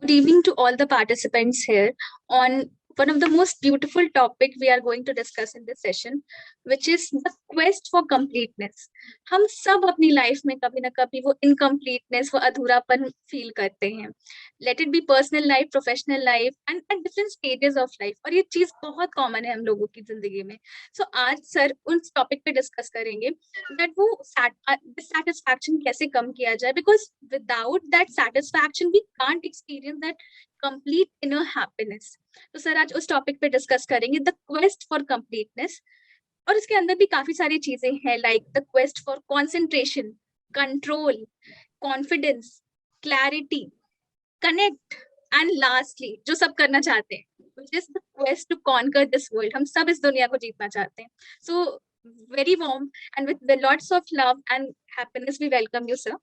good evening to all the participants here on one of the most beautiful topic we are going to discuss in this session, which is the quest for completeness. हम सब अपनी life में कभी ना कभी वो incompleteness, वो अधूरापन feel करते हैं. Let it be personal life, professional life and at different stages of life. और ये चीज बहुत कॉमन है हम लोगों की जिंदगी में. सो आज सर उस टॉपिक पे डिस्कस करेंगे that वो dissatisfaction कैसे कम किया जाए, because without that satisfaction we can't experience that complete inner happiness. तो सर आज उस टॉपिक पे डिस्कस करेंगे द क्वेस्ट फॉर कंप्लीटनेस. और इसके अंदर भी काफी सारी चीजें हैं, like the quest for concentration, control, confidence, clarity, connect and lastly जो सब करना चाहते हैं, which is the quest to conquer this world. हम सब इस दुनिया को जीतना चाहते हैं. So very warm and with the lots of love and happiness we welcome you, sir.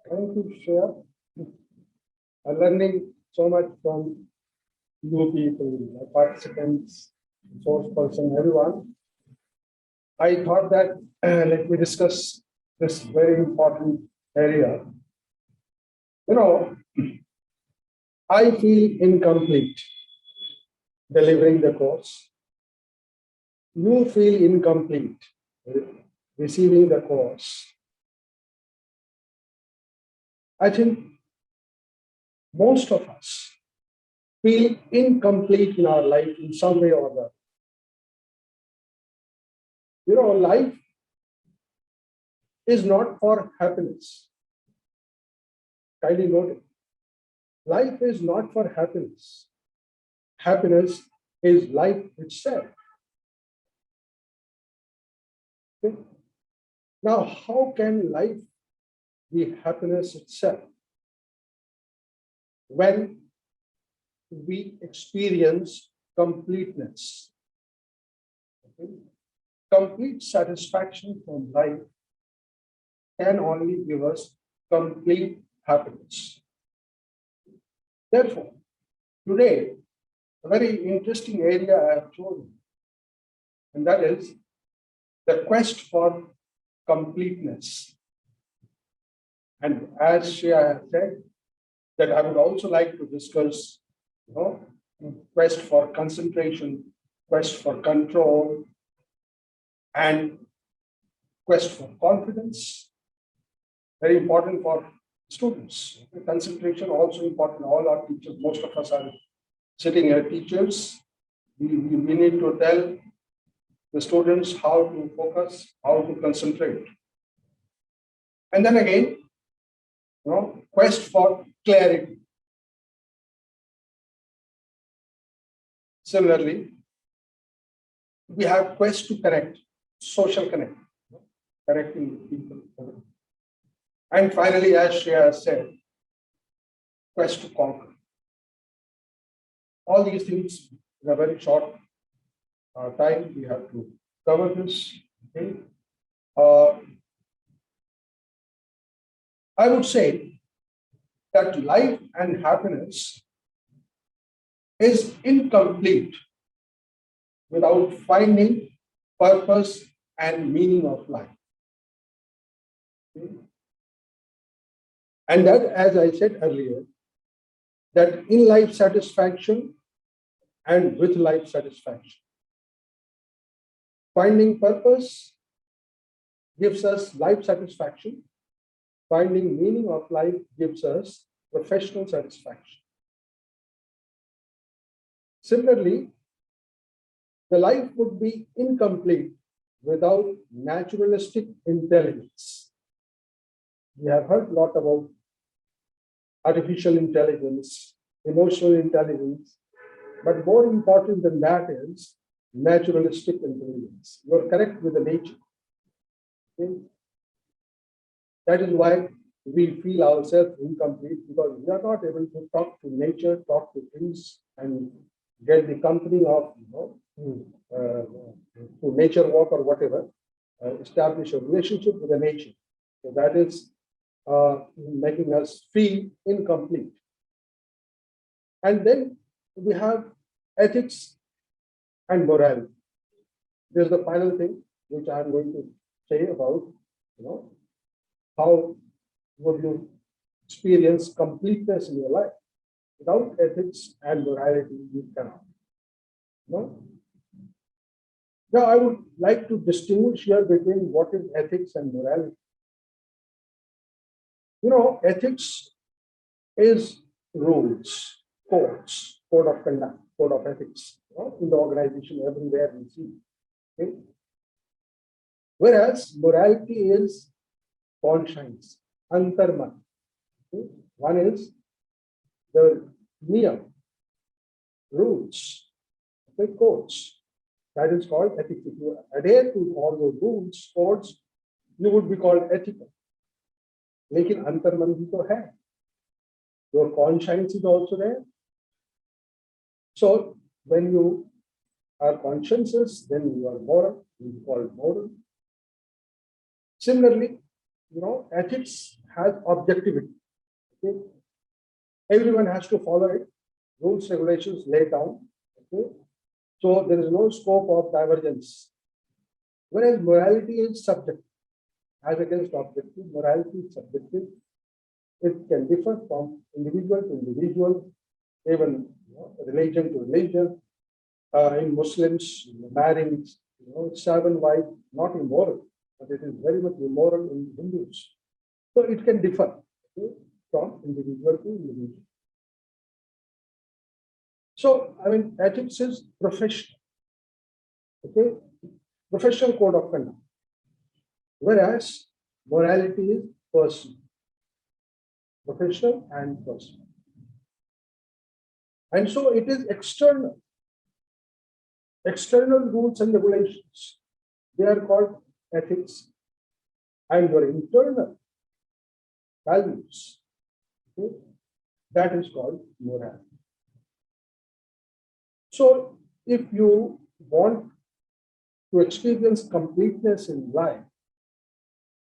Thank you, Shreya. I'm learning so much from you people, my participants, source person, everyone. I thought that let me discuss this very important area. You know, I feel incomplete delivering the course. You feel incomplete receiving the course. I think most of us feel incomplete in our life in some way or other. You know, life is not for happiness. Kindly note it. Life is not for happiness. Happiness is life itself. Okay? Now, how can life be happiness itself? When we experience completeness. Okay? Complete satisfaction from life can only give us complete happiness. Therefore, today, a very interesting area I have chosen, and that is the quest for completeness. And as Shreya has said, that I would also like to discuss, quest for concentration, quest for control, and quest for confidence. Very important for students. Concentration also important. All our teachers, most of us are sitting here teachers. We need to tell the students how to focus, how to concentrate. And then again, quest for clarity. Similarly, we have quest to connect, social connect, connecting with people. And finally, as Shreya said, quest to conquer. All these things in a very short time, we have to cover this. Okay? I would say that life and happiness is incomplete without finding purpose and meaning of life. Okay? And that, as I said earlier, that in life satisfaction and with life satisfaction. Finding purpose gives us life satisfaction. Finding meaning of life gives us professional satisfaction. Similarly, the life would be incomplete without naturalistic intelligence. We have heard a lot about artificial intelligence, emotional intelligence, but more important than that is naturalistic intelligence. You are correct with the nature. Okay? That is why we feel ourselves incomplete, because we are not able to talk to nature, talk to things, and get the company of, to nature walk or whatever, establish a relationship with the nature. So that is making us feel incomplete. And then we have ethics and morality. There's the final thing which I'm going to say about, how would you experience completeness in your life. Without ethics and morality, you cannot. No? Now, I would like to distinguish here between what is ethics and morality. Ethics is rules, codes, code of conduct, code of ethics. In the organization, everywhere we see. Okay? Whereas morality is conscience, antarman. Okay? One is the niyam, rules, okay, codes. That is called ethics. If you adhere to all those rules, codes, you would be called ethical. लेकिन अंतर्मन भी तो है. Your conscience is also there. So when you are conscientious, then you are moral. You are called moral. Similarly, ethics has objectivity. Okay? Everyone has to follow it. Rules, regulations laid down. Okay? So there is no scope of divergence. Whereas morality is subjective, as against objective, morality is subjective. It can differ from individual to individual, even religion to religion. In Muslims, marrying seven wives, not immoral, but it is very much immoral in Hindus. So it can differ, okay, from individual to individual. So, ethics is professional, okay, professional code of conduct, whereas morality is personal, professional and personal. And so it is external rules and regulations. They are called ethics, and your internal values, okay, that is called morality. So if you want to experience completeness in life,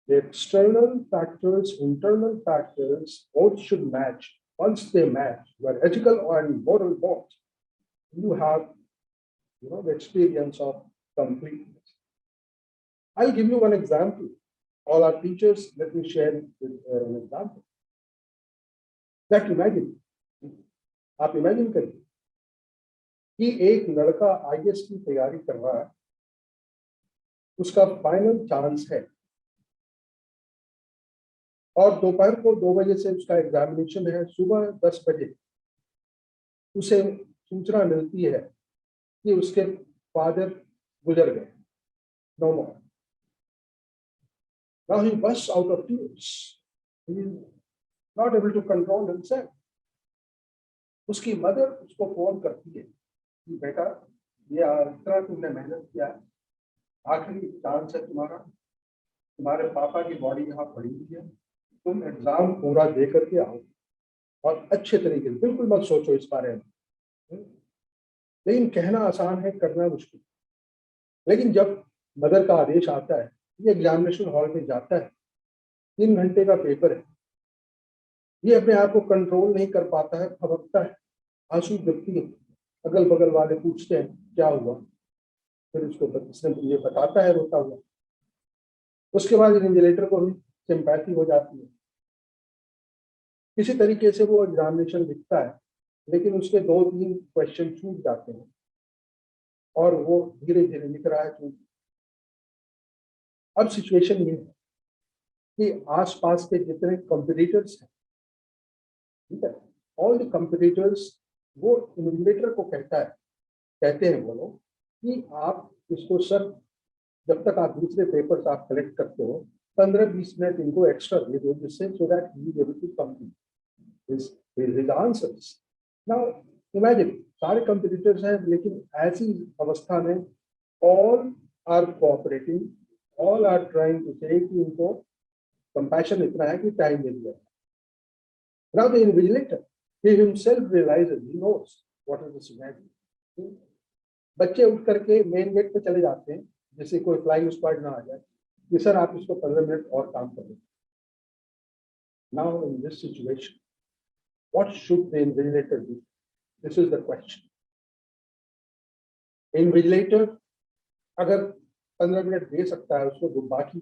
the external factors, internal factors, both should match. Once they match, where ethical and moral both, you have the experience of completeness. I'll give you one example. All our teachers, let me share an example. That imagine, आप imagine करिए कि एक लड़का IAS की तैयारी कर रहा है, उसका फाइनल चांस है, और दोपहर को 2 बजे से उसका एग्जामिनेशन है, सुबह 10 बजे उसे सूचना मिलती है कि उसके फादर गुजर गए, no more. Now he bursts out of tears. He is not able to control himself. उसकी मदर उसको फोन करती है कि बेटा, ये इतना तुमने मेहनत किया, आखिरी चांस है तुम्हारे पापा की बॉडी यहाँ पड़ी हुई है, तुम एग्जाम पूरा दे करके आओ और अच्छे तरीके से, बिल्कुल मत सोचो इस बारे में. लेकिन कहना आसान है, करना मुश्किल. लेकिन जब मदर का आदेश आता है, ये एग्जामिनेशन हॉल में जाता है, 3 घंटे का पेपर है, ये अपने आप को कंट्रोल नहीं कर पाता है, भभकता है, आंसू गिरती है, अगल बगल वाले पूछते हैं क्या हुआ, फिर उसको ये बताता है रोता हुआ. उसके बाद इन्विजिलेटर को भी सिंपैथी हो जाती है. किसी तरीके से वो एग्जामिनेशन लिखता है, लेकिन उसके 2-3 क्वेश्चन छूट जाते हैं और वो धीरे धीरे लिख रहा है. अब सिचुएशन ये है कि आसपास के जितने कॉम्पिटिटर्स हैं, ठीक है, ऑल द कॉम्पिटिटर्स, वो इन्विजिलेटर को कहते हैं वो लोग कि आप इसको सर, जब तक आप दूसरे पेपर्स आप कलेक्ट करते हो, 15-20 मिनट इनको एक्स्ट्रा दे दो, जिससे so that he is able to complete his answers. Now imagine, सारे कॉम्पिटिटर्स हैं, लेकिन ऐसी अवस्था में all are cooperating, all are trying to say कि उनको compassion इतना है कि टाइम दे दिया. Now the invigilator, he himself realizes, he knows what is the scenario. बच्चे उठ करके मेन गेट पे चले जाते हैं, जैसे कोई फ्लाइंग स्क्वाड ना आ जाए कि सर आप इसको 15 मिनट और काम करें. Now in this situation, what should the invigilator do? This is the question. Invigilator अगर 15 मिनट दे सकता है उसको, बाकी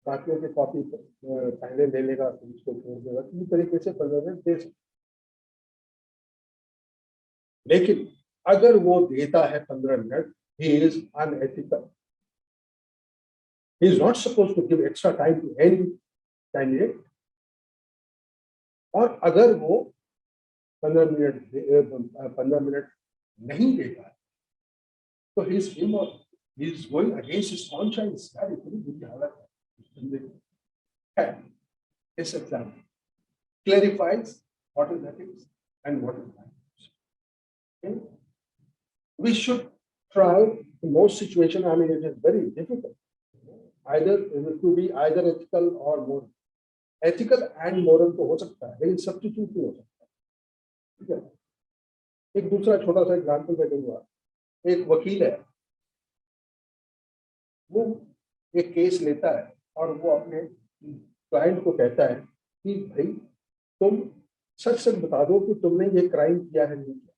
बाकियों की कॉपी पहले ले लेगा फिर उसको छोड़ देगा, इसी तरीके से 15 मिनट दे सकते। लेकिन अगर वो देता है 15 minute, he is unethical. He is not supposed to give extra time to any candidate. और अगर वो 15 मिनट नहीं देता है तो he is going against his conscience. यार इतनी बुरी हालत है। This example clarifies what is ethics and what is values. Okay? We should try in most situations. I mean, it is very difficult. Either to be either ethical or moral. Ethical and moral तो हो सकता है, लेकिन substitute नहीं हो सकता। ठीक है? एक दूसरा छोटा सा एग्जाम्पल मैं दूंगा। एक वकील है, वो एक केस लेता है और वो अपने क्लाइंट को कहता है कि भाई तुम सच सच बता दो कि तुमने ये क्राइम किया है नहीं किया।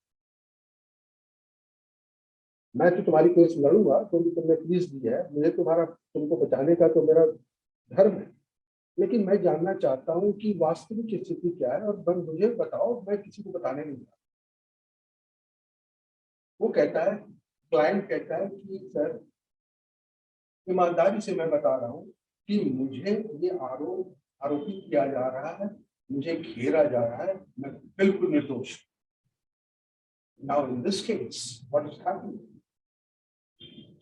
मैं तो तुम्हारी केस लड़ूंगा क्योंकि तुमने फीस दी है, मुझे तुमको बचाने का तो मेरा धर्म है, लेकिन मैं जानना चाहता हूं कि वास्तविक स्थिति क्या है और मुझे बताओ, मैं किसी को बताने नहीं चाहता। वो कहता है, क्लाइंट कहता है कि सर ईमानदारी से मैं बता रहा हूं कि मुझे ये आरोपित किया जा रहा है, मुझे घेरा जा रहा है, मैं बिल्कुल निर्दोष। Now in this case what is happening,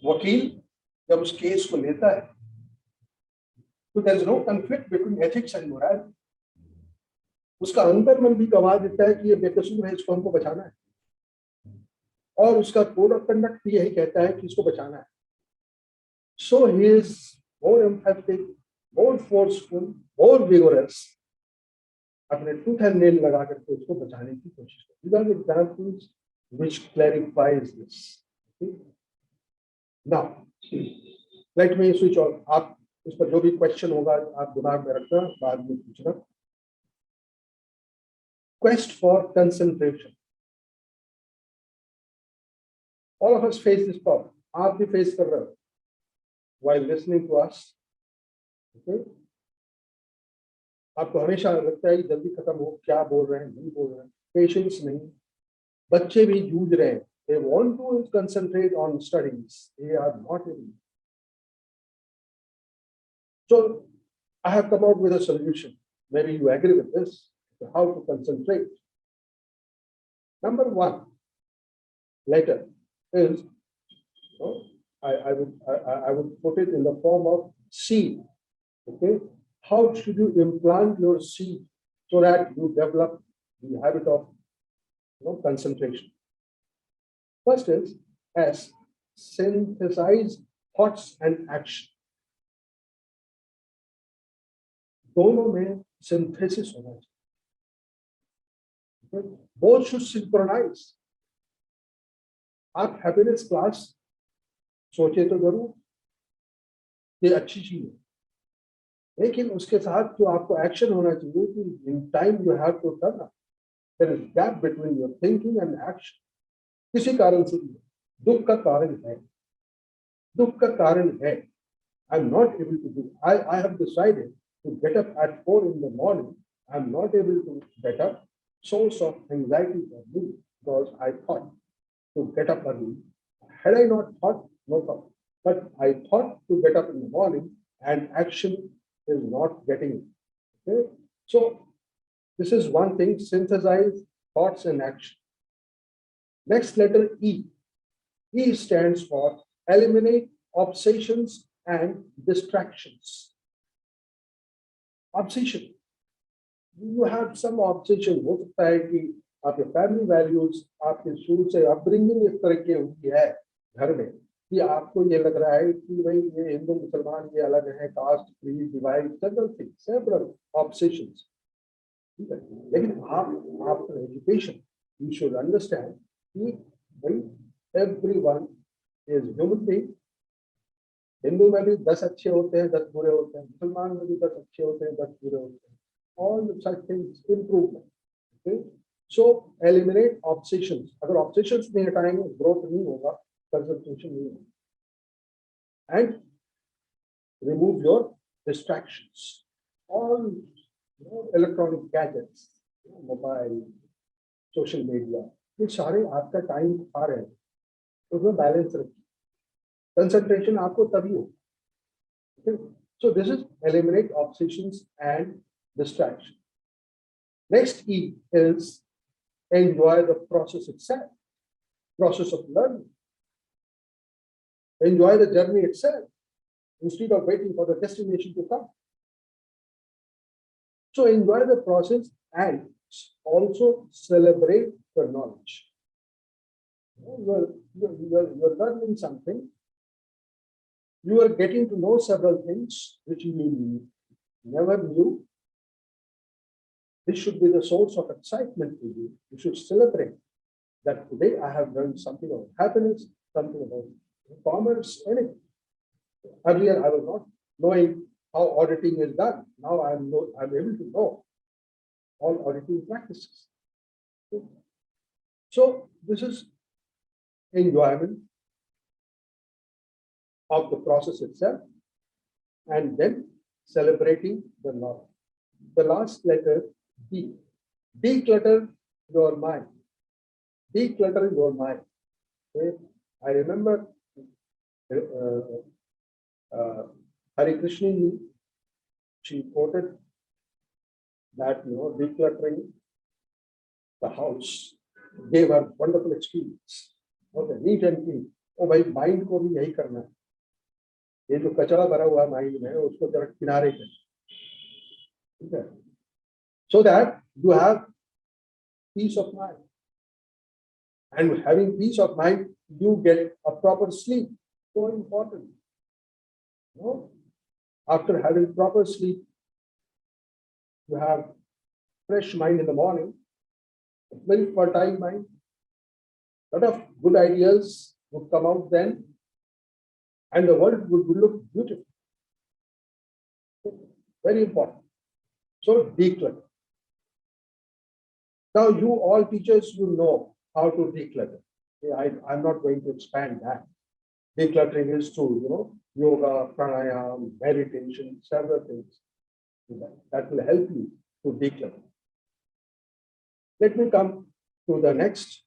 वकील जब उस केस को लेता है तो there is no conflict between ethics and morality. उसका अंतर्मन भी गवाह देता है कि ये बेकसूर है, इसको हमको बचाना है, और उसका कोड ऑफ कंडक्ट भी यही कहता है कि इसको बचाना है। So he is more emphatic, more forceful, more vigorous, अपने टूथ एंड नेल लगा करके उसको बचाने की कोशिश करते हैं। These are the examples which clarifies this. Now, let me switch on. आप इस पर जो भी क्वेश्चन होगा आप दिमाग में रखना, बाद में पूछना। Quest for concentration. All of us face this problem. आप भी फेस कर रहे हो while listening to us. Okay? आपको हमेशा लगता है कि जल्दी खत्म हो, क्या बोल रहे हैं, नहीं बोल रहे हैं, पेशेंस नहीं। बच्चे भी जूझ रहे हैं, they want to concentrate on studies, they are not able. So I have come out with a solution. Maybe you agree with this, how to concentrate. Number one letter is, I would put it in the form of seed. Okay, how should you implant your seed so that you develop the habit of concentration? First is S, synthesize thoughts and action. दोनों में synthesis होना चाहिए, both should synchronize. आप happiness class सोचे तो जरूर, ये अच्छी चीज है, लेकिन उसके साथ जो आपको एक्शन होना चाहिए कि in time you have to turn up. There is gap between your thinking and action. किसी कारण से दुख का कारण है, दुख का कारण है, I'm not able to do. I have decided to get up at 4 in the morning. I'm not able to get up. Source of anxiety for me because I thought to get up early. Had I not thought, no problem. But I thought to get up in the morning and action is not getting it. Okay? So this is one thing, synthesize thoughts and action. Next letter E. E stands for eliminate obsessions and distractions. Obsession. You have some obsession. हो सकता है कि आपके family values, आपके शुरू से upbringing इस तरह की हुई है घर में कि आपको ये लग रहा है कि भाई ये हिंदू मुसलमान ये अलग है, caste creed divide, several obsessions. ठीक है, लेकिन आप after education you should understand कि भाई everyone is human being. Hindu में भी 10 अच्छे होते हैं, 10 बुरे होते हैं, मुसलमान में भी 10 अच्छे होते हैं, 10 बुरे होते हैं। All such things improvement. Okay? So eliminate obsessions. अगर obsessions नहीं हटाएंगे, growth नहीं होगा, concentration नहीं होगा. And remove your distractions, all electronic gadgets, mobile, social media, ये सारे आपका टाइम खा रहे हैं, उसमें बैलेंस रखिए, कंसंट्रेशन आपको तभी हो. So this is eliminate obsessions and distraction. Next E is enjoy the process itself, process of learning. Enjoy the journey itself instead of waiting for the destination to come. So enjoy the process and also celebrate the knowledge. You're learning something. You are getting to know several things which you never knew. This should be the source of excitement for you. You should celebrate that today I have learned something about happiness, something about commerce, anything. Earlier, I was not knowing how auditing is done. Now I'm able to know all auditing practices. So this is enjoyment of the process itself, and then celebrating the knowledge. The last letter, D. Declutter your mind. Declutter your mind. Okay? I remember Hari Krishna, she quoted that decluttering the house gave her wonderful experience. Okay, neat and clean. Oh, भाई mind को भी यही करना है. ये जो कचरा भरा हुआ माइंड में उसको जरा किनारे करें. ठीक है? So that you have peace of mind. And having peace of mind, you get a proper sleep. So important. After having proper sleep, you have fresh mind in the morning, very fertile mind. A lot of good ideas would come out then, and the world would look beautiful. Very important. So declutter. Now you all teachers, you know how to declutter. I'm not going to expand that. Decluttering is through yoga, pranayama, meditation, several things that will help you to declutter. Let me come to the next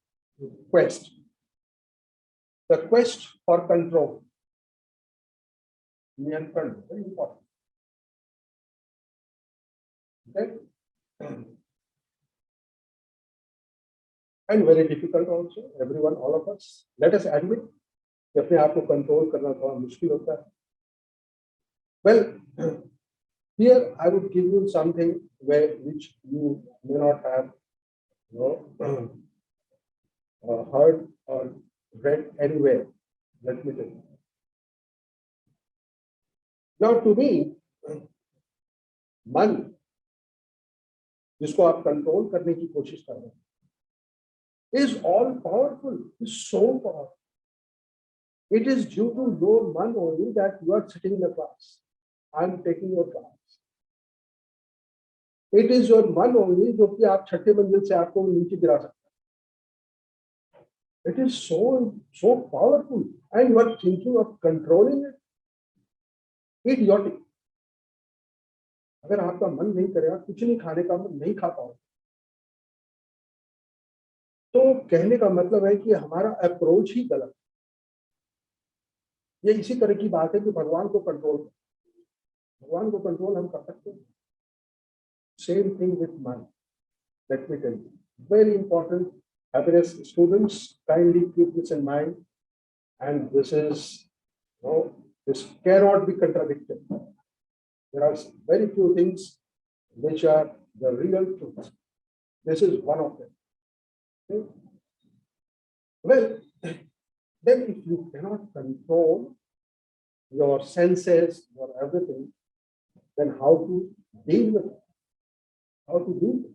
quest. The quest for control. Niyantran, very important. Okay? And very difficult also. Everyone, all of us. Let us admit कि अपने आप को control करना थोड़ा मुश्किल होता है. Well, here I would give you something which you may not have heard or read anywhere. Let me tell you. Now to me, मन जिसको आप कंट्रोल करने की कोशिश कर रहे हैं is all powerful, is so powerful. It is due to your man only that you are sitting in the class. I am taking your class. It is your man only जो कि आप छठे मंजिल से आपको नीचे गिरा सकते हैं. It is so powerful, and you are thinking of controlling it. Idiotic. अगर आपका मन नहीं करेगा, कुछ नहीं खाने का मन नहीं खा पाओगे. तो कहने का मतलब है कि हमारा अप्रोच ही गलत. ये इसी तरह की बात है कि भगवान को कंट्रोल हम कर सकते हैं. Same thing with mind. Let me tell you, very important. Happiness students, kindly keep this in mind, and this is this cannot be contradicted. There are very few things which are the real truth. This is one of them. Okay? Well, then if you cannot control your senses or everything, then how to deal with it? How to do it?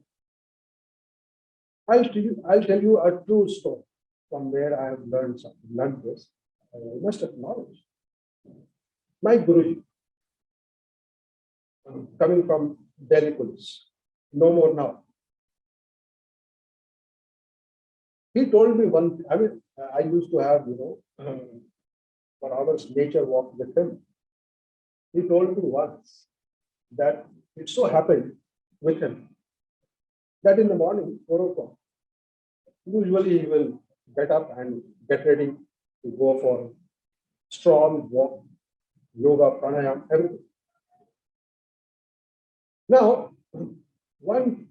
I'll tell you a true story from where I have learned this. I must acknowledge. My Guruji, coming from Delhi police, no more now. He told me one thing. I mean, I used to have, for hours nature walk with him. He told me once that it so happened with him that in the morning, 4 o'clock, usually he will get up and get ready to go for strong walk, yoga, pranayam, everything. Now, one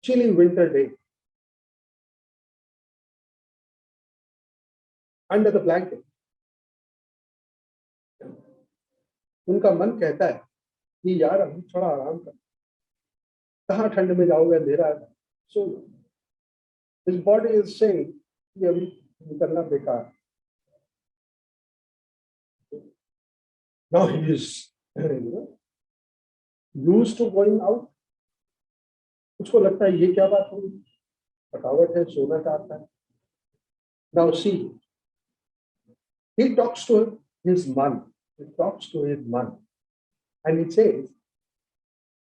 chilly winter day, under the blanket, उनका मन कहता है कि यार अभी थोड़ा आराम कर, कहाँ ठंड में जाओगे, अंधेरा है, सो his body is saying कि अभी निकलना बेकार. Now he is used to going out. उसको लगता है ये क्या बात होगी, थकावट है, सोना चाहता है. Now see, he talks to his man. He talks to his man, and he says,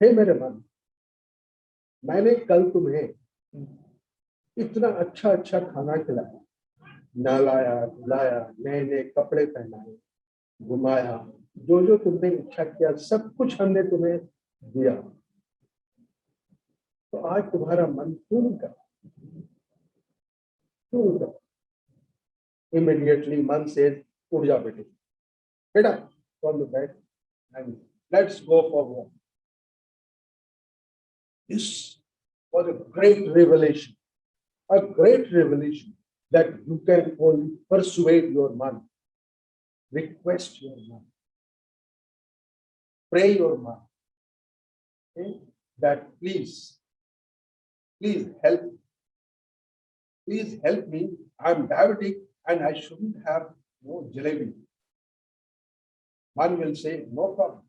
"Hey मेरे मन, मैंने कल तुम्हें इतना अच्छा अच्छा खाना खिलाया, नहलाया, धुलाया, नए नए कपड़े पहनाए, घुमाया, जो जो तुमने इच्छा किया सब कुछ हमने तुम्हें दिया, तो आज तुम्हारा मन क्यों नहीं कर, क्यों नहीं कर?" Immediately man says, "उठ जा बेटे, बेटा, from the bed and let's go for walk." This was a great revelation that you can only persuade your man, request your man, pray your man, okay? That please help me. I'm diabetic and I shouldn't have no jalebi. Man will say, no problem,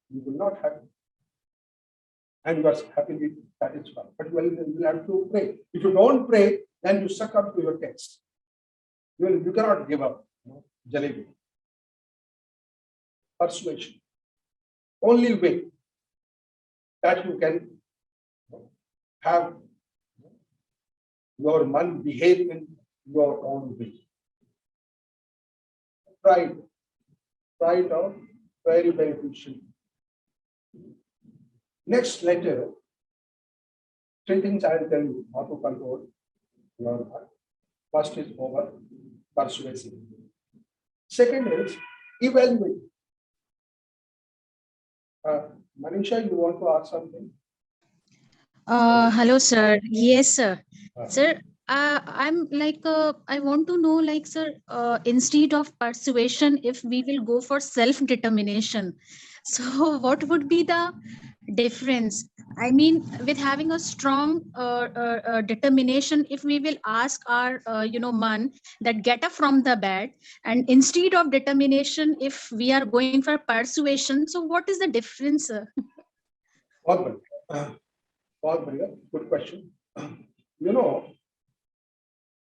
you will not have it. And you are happily satisfied. But you will have to pray. If you don't pray, then you succumb to your text. You cannot give up jalebi. Persuasion. Only way that you can have your man behave in your own way. Try it out. Very beneficial. Next letter, three things I will tell you how to control your heart. First is over persuasive. Second is evaluate. Manisha, you want to ask something? Hello, sir. Yes, sir. Sir, I'm like, I want to know, like, sir, instead of persuasion, if we will go for self-determination, so what would be the difference? I mean, with having a strong determination, if we will ask our, man that get up from the bed, and instead of determination, if we are going for persuasion, so what is the difference, sir? Good question.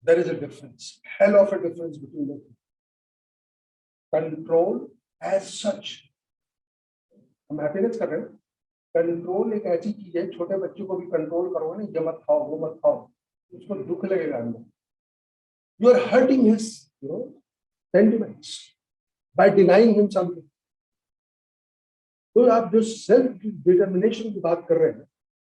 There is a difference, hell of a difference between the two. Control as such, हम happiness कर रहे हैं. Control एक ऐसी चीज है, छोटे बच्चों को भी कंट्रोल करो ना, ये मत खाओ, वो मत खाओ, उसको दुख लगेगा अंदर. You are hurting his sentiments by denying him something. तो आप जो सेल्फ डिटर्मिनेशन की बात कर रहे हैं,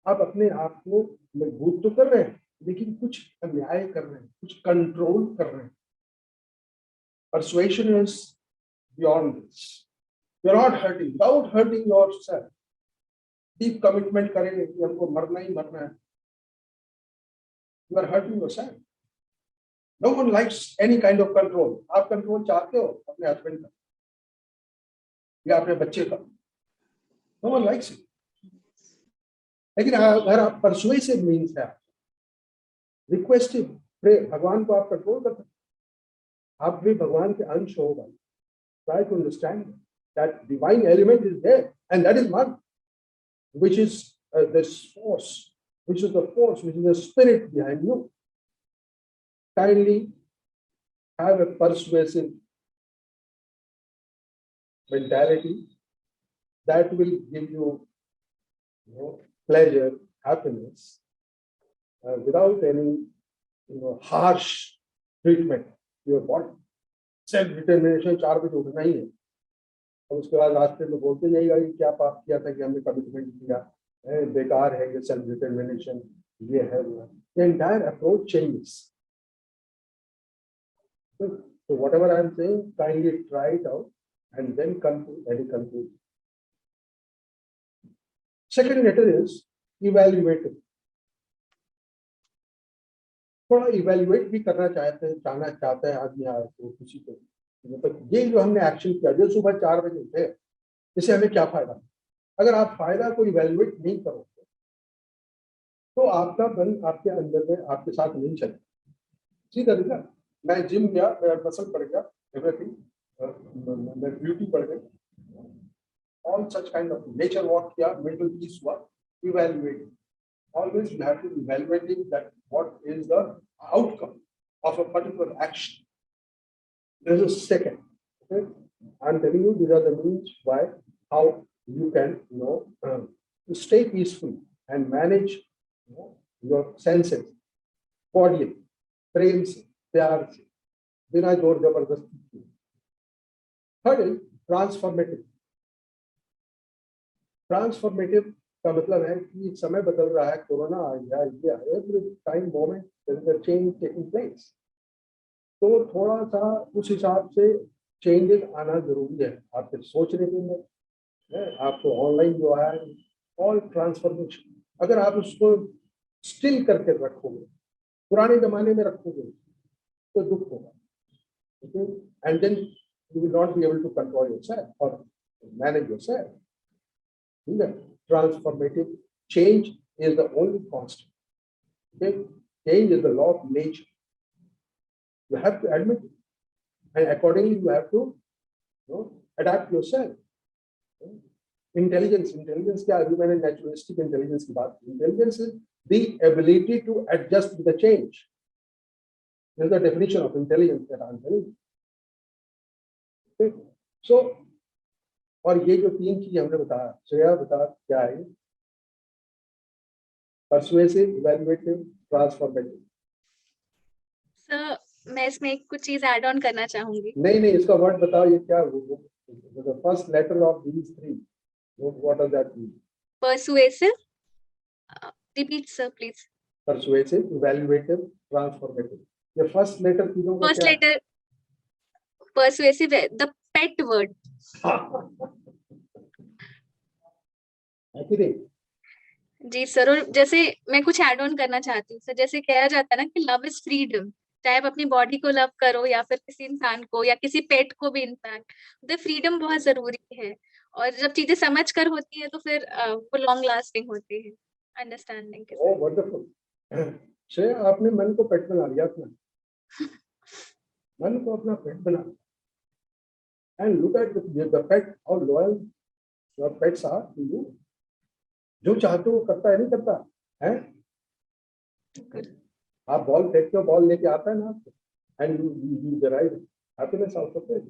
आप अपने आप को मजबूत तो कर रहे हैं, लेकिन कुछ अन्याय कर रहे हैं, कुछ कंट्रोल कर रहे हैं. Persuasion is beyond this. You are not hurting, without hurting yourself. Deep commitment करेंगे कि हमको मरना ही मरना है. You are hurting yourself. No one likes any kind of control. आप कंट्रोल चाहते हो अपने हस्बैंड का या अपने बच्चे का. No one likes it. लेकिन अगर आप persuasive means है, requestive, pray, भगवान को आप कंट्रोल करते हैं, आप भी भगवान के अंश होगा. Try to understand that divine element is there, and that is man, which is this force, which is the spirit behind you. Kindly have a persuasive mentality that will give you, pleasure, happiness, without any, harsh treatment to your body. Self-determination, 4 बजे उठना ही है. और उसके बाद रास्ते में बोलते जाइएगा कि क्या पाप किया था कि हमने कमिटमेंट किया, बेकार है ये सेल्फ डिटर्मिनेशन, ये है वो है. The entire approach changes. So whatever I am saying, kindly try it out and then come to any conclusion. Second letter is evaluative. थोड़ा इवेल्युएट भी करना चाहता है आदमी तो किसी को, मतलब ये जो हमने एक्शन किया, जो सुबह 4 बजे उठे, इससे हमें क्या फायदा. अगर आप फायदा को इवेल्युएट नहीं करोगे तो आपका मन आपके अंदर में आपके साथ नहीं चलेगा. सीधा सीधा मैं जिम गया, मेरा मसल बढ़ गया, एवरीथिंग, मैं ब्यूटी बढ़ गई, all such kind of nature walk किया, मेंटल पीस हुआ. Evaluate. Always you have to be evaluating that what is the outcome of a particular action. This is second. Okay? I'm telling you these are the means by how you can to stay peaceful and manage your senses, body, प्रेम से, प्यार से, बिना जोर जबरदस्ती के. Third is transformative. Transformative का मतलब है कि समय बदल रहा है, कोरोना आ गया, ये every time moment there is a change taking place. तो थोड़ा सा उस हिसाब से चेंजेस आना जरूरी है आपके सोचने के अंदर. आपको ऑनलाइन जो है ऑल ट्रांसफॉर्मेशन, अगर आप उसको स्टिल करके रखोगे, पुराने जमाने में रखोगे तो दुख होगा. And then you will not be able to control yourself और मैनेज योरसेल्फ. ठीक है. Transformative change is the only constant. Okay? Change is the law of nature. You have to admit it, and accordingly you have to adapt yourself. Intelligence क्या, अभी मैंने naturalistic intelligence की बात की. Intelligence is the ability to adjust to the change. This is the definition of intelligence that I am telling you. Okay? So और ये जो 3 चीज हमने बताया, श्रेया बता क्या है? Persuasive, evaluative, transformative. सर मैं इसमें कुछ चीज ऐड ऑन करना चाहूंगी. नहीं इसका वर्ड बताओ, ये क्या the first letter of these 3, what does that mean? Persuasive, repeat sir please. Persuasive, evaluative, transformative. ये फर्स्ट लेटर तीनों का फर्स्ट क्या? लेटर पर्सुएसिव है, द पेट वर्ड. जी सर. और जैसे मैं कुछ ऐड ऑन करना चाहती हूँ सर, जैसे कहा जाता है ना कि लव इज फ्रीडम. चाहे आप अपनी बॉडी को लव करो या फिर किसी इंसान को या किसी पेट को भी, इनफैक्ट द फ्रीडम बहुत जरूरी है. और जब चीजें समझ कर होती है तो फिर वो लॉन्ग लास्टिंग होती है, अंडरस्टैंडिंग के साथ. ओह वंडरफुल. श्रेया, आपने मन को पेट बना लिया अपना. मन को अपना पेट बना. And look at the pet, how loyal your pets are to you. जो चाहते हो करता है, नहीं करता है? आप बॉल फेंकते हो, बॉल लेके आता है ना आपको, and you derive happiness out of it.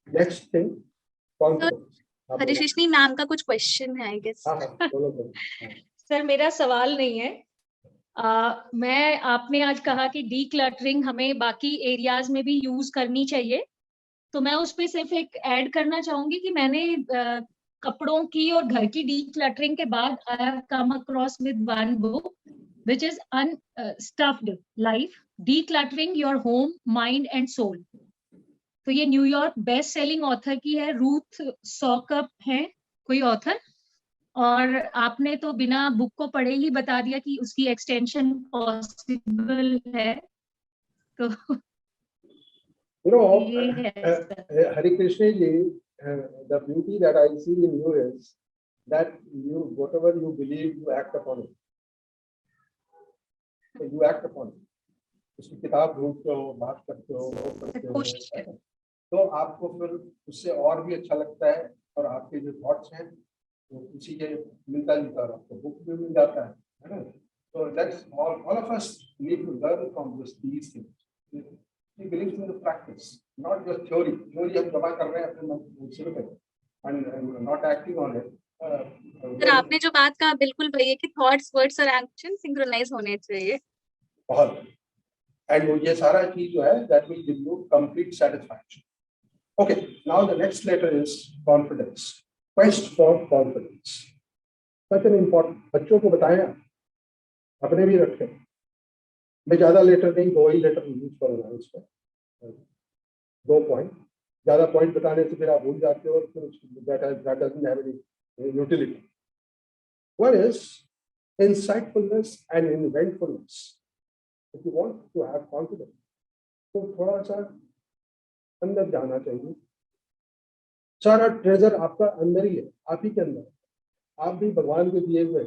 Next thing, confidence. हरिशिष्णी मैम का कुछ क्वेश्चन है आई गेस. बोलो. सर मेरा सवाल नहीं है. मैं आपने आज कहा कि डीक्लटरिंग हमें बाकी एरियाज में भी यूज करनी चाहिए, तो मैं उस पर सिर्फ एक ऐड करना चाहूंगी कि मैंने कपड़ों की और घर की डीक्लटरिंग के बाद I have come across with one book which is unstuffed life, decluttering your home, mind and soul. तो ये न्यूयॉर्क बेस्ट सेलिंग ऑथर की है, रूथ सॉकअप है कोई ऑथर. और आपने तो बिना बुक को पढ़े ही बता दिया कि उसकी एक्सटेंशन पॉसिबल है. तो Hari Krishna ji, the beauty that I see in you is that you, whatever you believe, you act upon it. So you act upon it. उसकी किताब ढूंढते हो, बात करते हो, तो आपको फिर उससे और भी अच्छा लगता है, और आपके जो थॉट्स हैं तो उसी के मिलता जुलता आपको बुक में मिल जाता है ना. So that's all of us need to learn from these things. He believes in the practice, not just theory. Theory हम जमा कर रहे हैं अपने सिर पे, and not acting on it. Sir आपने जो बात कहा बिल्कुल वही है कि थॉट्स, वर्ड्स और एक्शन सिंक्रोनाइज होने चाहिए. बहुत. एंड ये सारा चीज जो है that will give you complete satisfaction. Okay, now the next letter is confidence. Quest for confidence. Such an important. बच्चों को बताया, अपने भी रखें. मैं ज्यादा लेटर नहीं, 2 ही लेटर यूज करूंगा इस पर. 2 पॉइंट. ज्यादा पॉइंट बताने से फिर आप भूल जाते हो, फिर that doesn't have any utility. One is insightfulness and inventfulness. If you want to have confidence, तो थोड़ा सा अंदर जाना चाहिए. सारा ट्रेजर आपका अंदर ही है, आप ही के अंदर. आप भी भगवान के दिए हुए.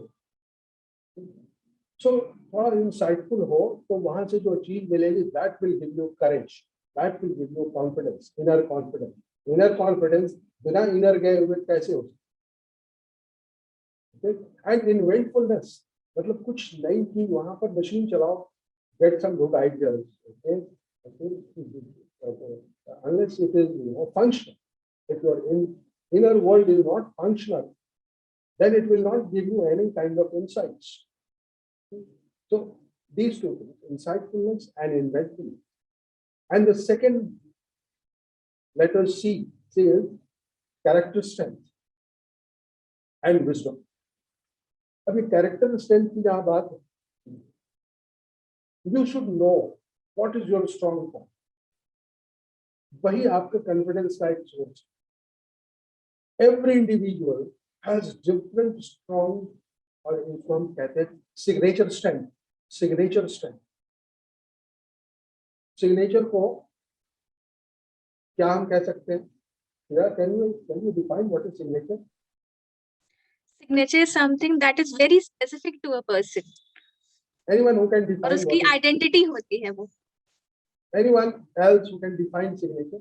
सो थोड़ा इंसाइटफुल हो तो वहां से जो चीज मिलेगी, that will give you courage, that will give you confidence, inner confidence. Inner confidence बिना इनर गए हुए कैसे हो सकते. एंड इन्वेंटफुलनेस मतलब कुछ नई चीज, वहां पर मशीन चलाओ, get some good ideas. Unless it is functional, if your inner world is not functional, then it will not give you any kind of insights. So these two things, insightfulness and inventfulness. And the second letter C is character strength and wisdom. अभी character strength की जहाँ बात है, you should know what is your strong point. वही आपका confidence का एक source. Every individual has different strong, और इसको हम कहते हैं signature strength. Signature strength. Signature को क्या हम कह सकते हैं? Yeah, can you define what is signature? Signature is something that is very specific to a person. Anyone who can define? और उसकी आइडेंटिटी होती है वो. Anyone else who can define signature?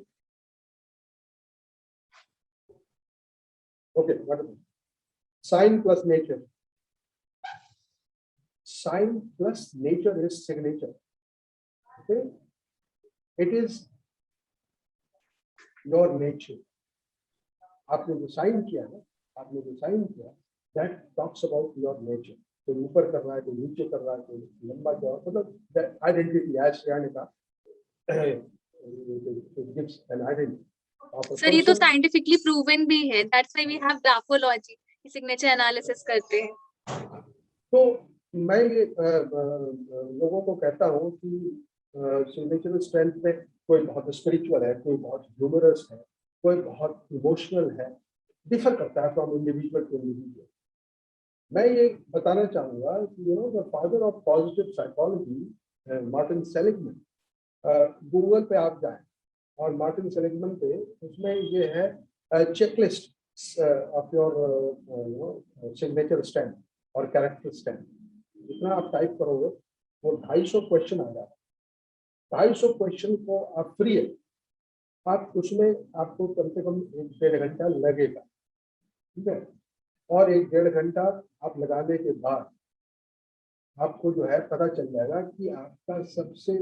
Okay, what is it? Sign plus nature. Sign plus nature is signature. Okay, it is your nature. आपने जो sign किया है, आपने जो साइन किया, that talks about your nature. कोई ऊपर कर रहा है, कोई नीचे कर रहा है, कोई लंबा चौड़ा, मतलब that identity, as श्रेया ने कहा, it gives an identity. Sir ये तो साइंटिफिकली प्रूवन भी है. That's why we have graphology, signature analysis करते हैं. तो मैं ये लोगों को कहता हूँ कि सिग्नेचर स्ट्रेंथ में कोई बहुत स्पिरिचुअल है, कोई बहुत ह्यूमरस है, कोई बहुत इमोशनल है. डिफर करता है फ्रॉम इंडिविजुअल टू इंडिविजुअल. मैं ये बताना चाहूँगा कि the father of positive psychology Martin Seligman, Google पे आप जाएं और मार्टिन सेलिगमैन पे, उसमें ये है checklist of your signature strength और कैरेक्टर स्ट्रेंथ. जितना आप टाइप करोगे वो 250 क्वेश्चन आ जाए. 250 क्वेश्चन को आप फ्री है, आप उसमें आपको कम से कम 1-1.5 घंटा लगेगा. ठीक है, और 1-1.5 घंटा आप लगाने के बाद आपको जो है पता चल जाएगा कि आपका सबसे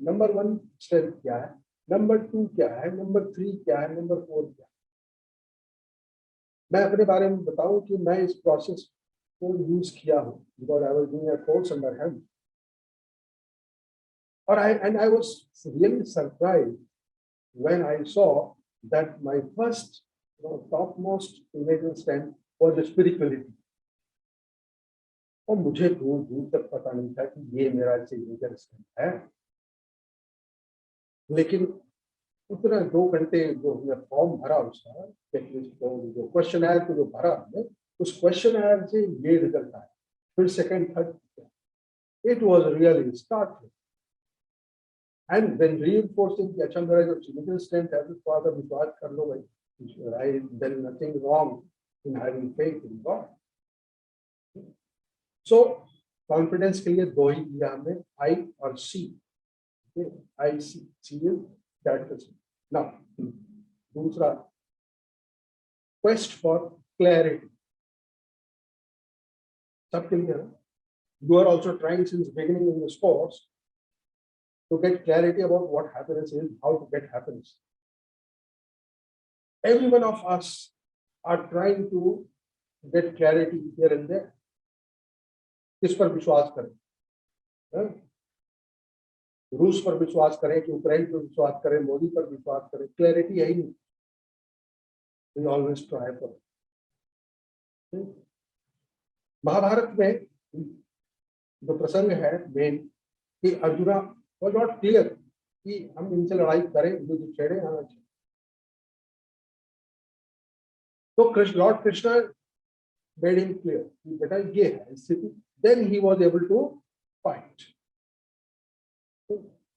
नंबर 1 स्ट्रेंथ क्या है, नंबर 2 क्या है, नंबर 3 क्या है, नंबर 4 क्या है. मैं अपने बारे में बताऊं कि मैं इस प्रोसेस को यूज किया हूं, because I was doing a course under him. और I was really surprised when I saw that my first topmost signature strength was spirituality. और मुझे दूर दूर तक पता नहीं था कि ये मेरा सिग्नेचर स्ट्रेंथ है. लेकिन उतना 2 घंटे जो हमने फॉर्म भरा उसका, जो क्वेश्चन आयर को जो भरा हमने, उस क्वेश्चन आयर से ये रिजल्ट आया. फिर second third, it was really start. And when reinforcing कि अच्छा मेरा जो सिग्नेचर स्ट्रेंथ है, तो थोड़ा सा विश्वास कर लो भाई, there is nothing wrong in having faith in God. So confidence के लिए 2 ही दिया हमने, आई और C. I C is characteristic. Now दूसरा, क्वेस्ट फॉर क्लैरिटी. सबके लिए you are also trying since beginning in this course to get clarity about what happiness is, how to get happiness. Every one of us are trying to get clarity here and there. किस पर विश्वास करें? रूस पर विश्वास करें कि Ukraine पर विश्वास करें, मोदी पर विश्वास करें? क्लैरिटी है ही नहीं. We always try for it. Mahabharat में जो प्रसंग है मेन कि अर्जुना was not clear कि हम इनसे लड़ाई करें, जो छेड़े आना चाहिए. तो Krishna, Lord Krishna made him clear कि बेटा ये है स्थिति. Then he was able to fight.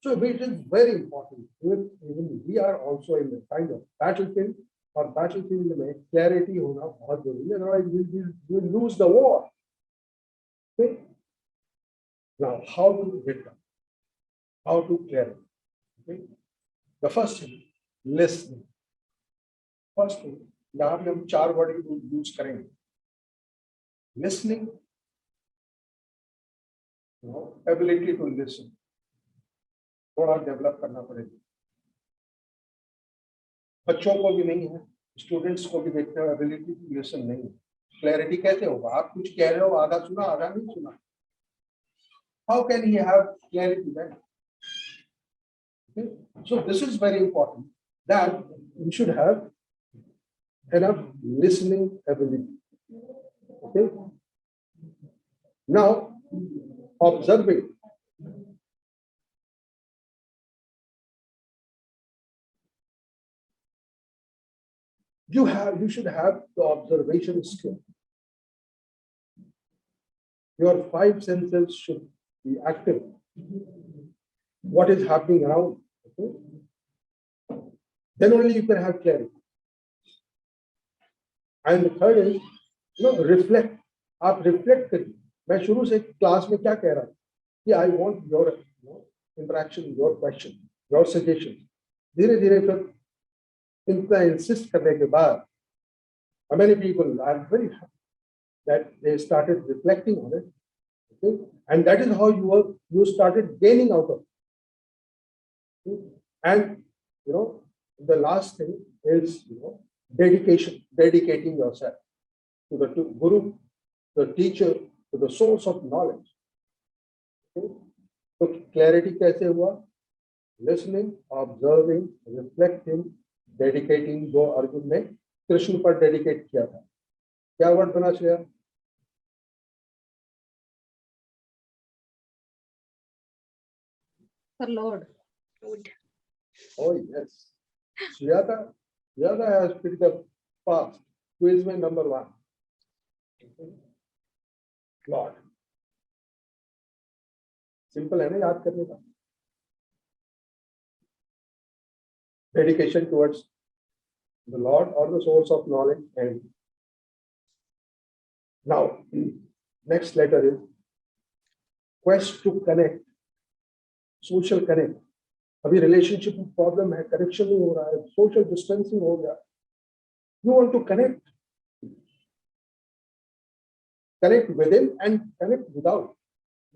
So it is very important. Even we are also in the kind of battlefield, और battlefield में clarity होना बहुत जरूरी है. Otherwise we will lose the war. Okay? Now how to get that? How to clarify? Okay? The first thing, listening. First thing, यहाँ पे हम 4 word use करेंगे. Listening, ability to listen. थोड़ा डेवलप करना पड़ेगा. बच्चों को भी नहीं है, स्टूडेंट्स को भी देखते हैं, एबिलिटी टू लिसन नहीं है. क्लैरिटी कैसे होगा? आप कुछ कह रहे हो, आधा सुना आधा नहीं सुना. How can he have clarity then? So this is very important, that you should have enough listening ability. Okay. Now, observing. You should have the observation skill. Your 5 senses should be active. What is happening around? Okay? Then only you can have clarity. And the third is, reflect. आप reflect करिए. मैं शुरू से class में क्या कह रहा हूँ कि I want your interaction, your question, your suggestion. धीरे धीरे फिर इतना insist करने के बाद, many people are very happy that they started reflecting on it. Okay? And that is how you started gaining out of it. Okay? And the last thing is dedicating yourself to the guru, the teacher, to the source of knowledge. Okay? So clarity कैसे हुआ? Listening, observing, reflecting, dedicating. जो अर्जुन ने कृष्ण पर dedicate किया था, क्या word बना Shreya? For Lord. Oh yes, Sujata has picked up fast. Quiz में number 1. Lord. Simple है ना याद करने का. Dedication towards the Lord or the source of knowledge. And now, next letter is quest to connect, social connect. अभी relationship में problem है, connection नहीं हो रहा है, social distancing हो गया. You want to connect within and connect without.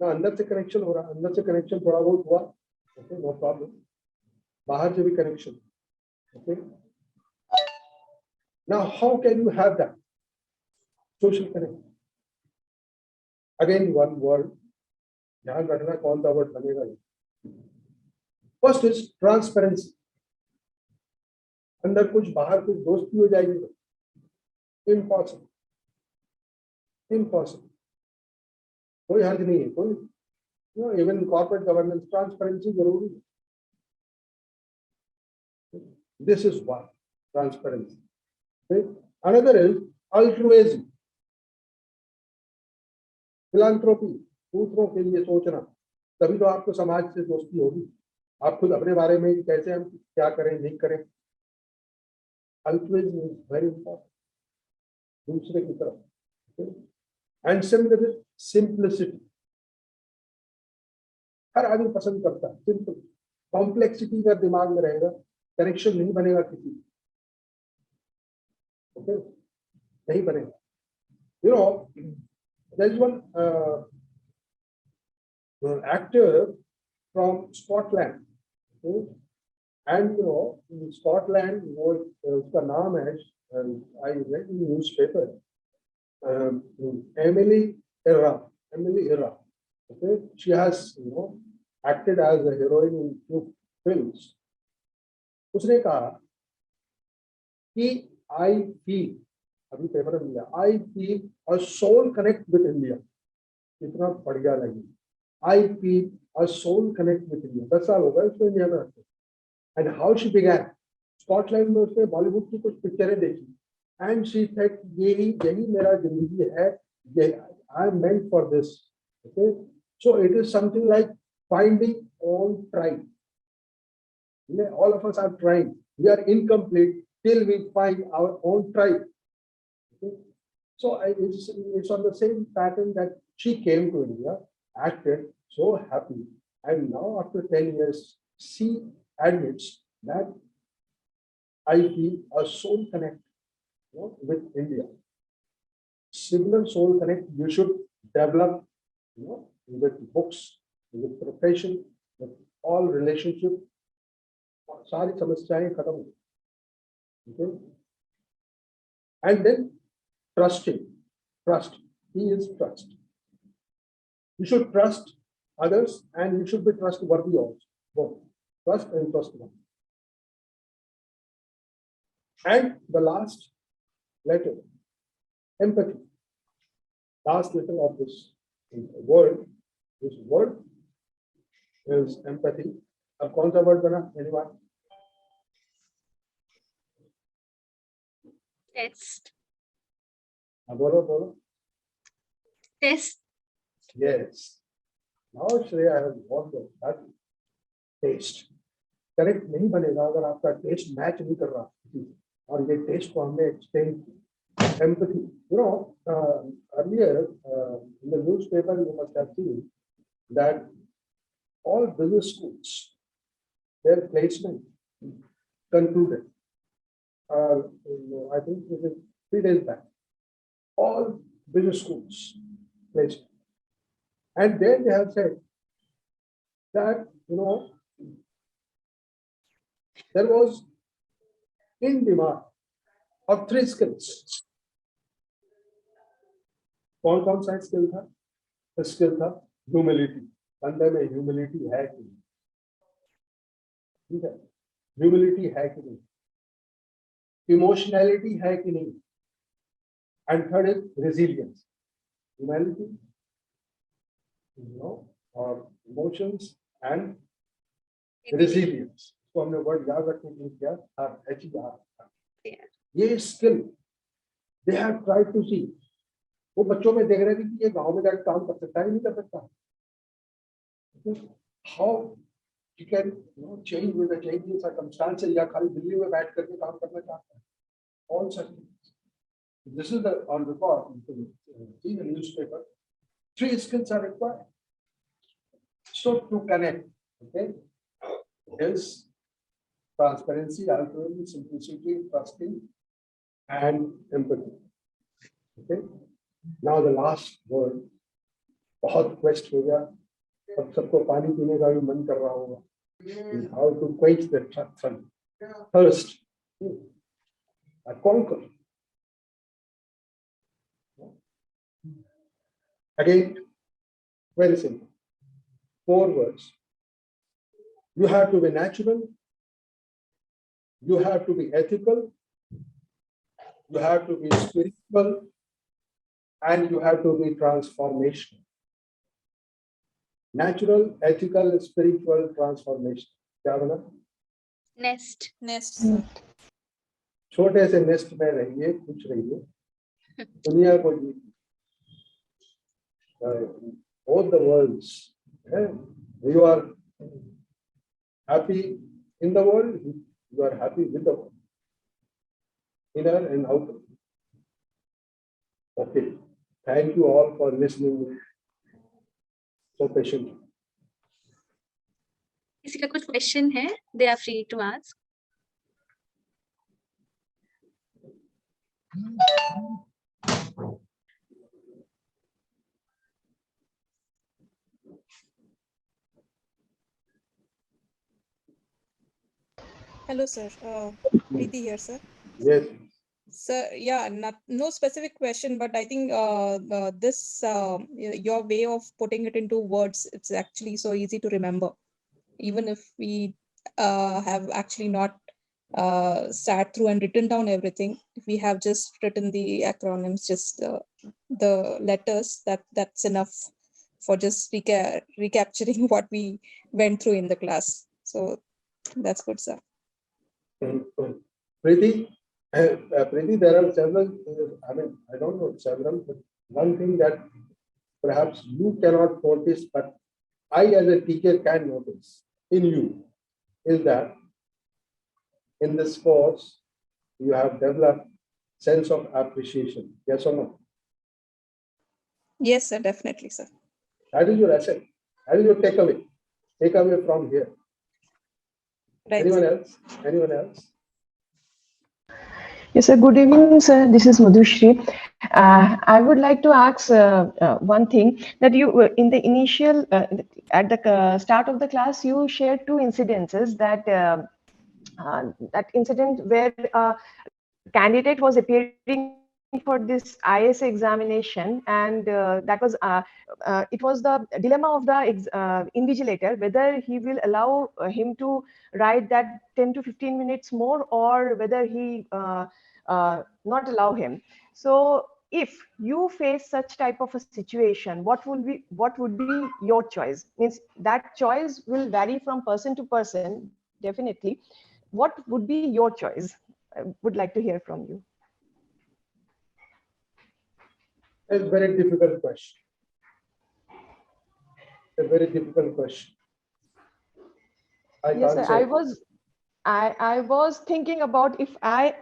ना अंदर से connection हो रहा है, अंदर से connection थोड़ा बहुत हुआ, okay, no problem. बाहर से भी connection, okay. Now, how can you have that social connect? Again, one word. ध्यान रखना कौन सा word बनेगा. First is transparency. अंदर कुछ बाहर कुछ दोस्ती हो जाएगी तो impossible. कोई हर्ज नहीं है, कोई even corporate governance transparency जरूरी है. This is one, transparency. Okay? Another is altruism, philanthropy, दूसरों के लिए सोचना. तभी तो आपको समाज से दोस्ती होगी. आप खुद अपने बारे में कैसे हम क्या करें नहीं करें. Altruism is very important. दूसरे की तरफ. Okay? And similarly, simplicity. हर आदमी पसंद करता है सिंपल. कॉम्प्लेक्सिटी का दिमाग में रहेगा, कनेक्शन नहीं बनेगा किसी. Okay? नहीं बनेगा. There is one actor from Scotland. Okay? And in Scotland, उसका नाम है, I read in the newspaper, Emily Irra. Okay? She has acted as a heroine in 2 films. उसने कहा कि I feel, अभी पेपर में लिया, I feel a soul connect with India. इतना बढ़िया लगी. I feel a soul connect with India. 10 साल हो गए उसको इंडिया में रहते. And how she began? Scotland में उसने बॉलीवुड की कुछ पिक्चरें देखी. And she said, यही मेरा जिंदगी है. I am meant for this. Okay, so it is something like finding own tribe. All of us are trying. We are incomplete till we find our own tribe. Okay? So it's on the same pattern that she came to India, acted so happy, and now after 10 years, she admits that I feel a soul connect, with India. Similar soul connect you should develop, with books, with profession, with all relationship. सारी समस्याएं खत्म हो. Okay? And then trusting. Trust. He is trust. You should trust others and you should be trustworthy also. Both. Trust and trustworthy. And the last letter, empathy. Last letter of this word is empathy. अब कौन सा word बना? Anyone? Test. बोलो. Test. Yes. Now Shreya has worked on that. Taste. Correct नहीं बनेगा अगर आपका test match नहीं कर रहा. और ये टेस्ट को हमने extend empathy. Earlier in the newspaper you must have seen that all business schools, their placement concluded. I think it is 3 days back. All business schools placement, and then they have said that there was in demand of 3 skills. कौन सा skill था? Skill था humility. बंदे में humility है कि नहीं? ठीक है, ह्यूमिलिटी है कि नहीं, इमोशनैलिटी है कि नहीं, and third is resilience. Humility, और इमोशंस एंड रेजिलियंस. तो हमने वर्ड याद रखने के लिए क्या ये skill they have tried to see. वो बच्चों में देख रहे थे कि ये गांव में जाकर काम कर सकता है नहीं कर सकता. How you can change with the changing circumstances, या खाली दिल्ली में बैठ करके काम करना चाहता है. All such. This is the on record in the newspaper. 3 skills are required. So to connect, okay, is transparency, altruism, simplicity, trusting, and empathy. Okay. Now the last word. बहुत quest हो गया. अब सबको पानी पीने का भी मन कर रहा होगा. How to quench the thirst, conquer. Again, very simple. 4 words. You have to be natural. You have to be ethical. You have to be spiritual. And you have to be transformational. Natural, ethical, spiritual, transformation. क्या बोला? Nest. छोटे से nest में रहिए, कुछ रहिए, दुनिया को जीतिए. Both the worlds. You are happy in the world. You are happy with the world. Inner and outer. Okay. Thank you all for listening so patiently. किसी का कुछ क्वेश्चन है? They are free to ask. Hello, sir. Preeti here, sir. Yes. Sir, yeah, no specific question, but I think this your way of putting it into words, it's actually so easy to remember, even if we have actually not sat through and written down everything. If we have just written the acronyms, just the letters, that's enough for just recapturing what we went through in the class. So that's good, sir. Preeti, Preeti, there are several, I mean, I don't know several, but one thing that perhaps you cannot notice, but I as a teacher can notice in you, is that in this course, you have developed sense of appreciation. Yes or no? Yes, sir, definitely, sir. That is your asset. That is your takeaway. Takeaway from here. Right. Anyone else? Anyone else? Yes, sir. Good evening, sir. This is Madhushri. I would like to ask one thing that you, in the initial, at the start of the class, you shared two incidences that incident where a candidate was appearing for this IS examination, and that was it was the dilemma of the invigilator whether he will allow him to write that 10 to 15 minutes more, or whether he not allow him. So if you face such type of a situation, what would be your choice? Means that choice will vary from person to person, definitely. What would be your choice? I would like to hear from you. It's a very difficult question. A very difficult question. I Yes, can't sir. say. I was thinking about if I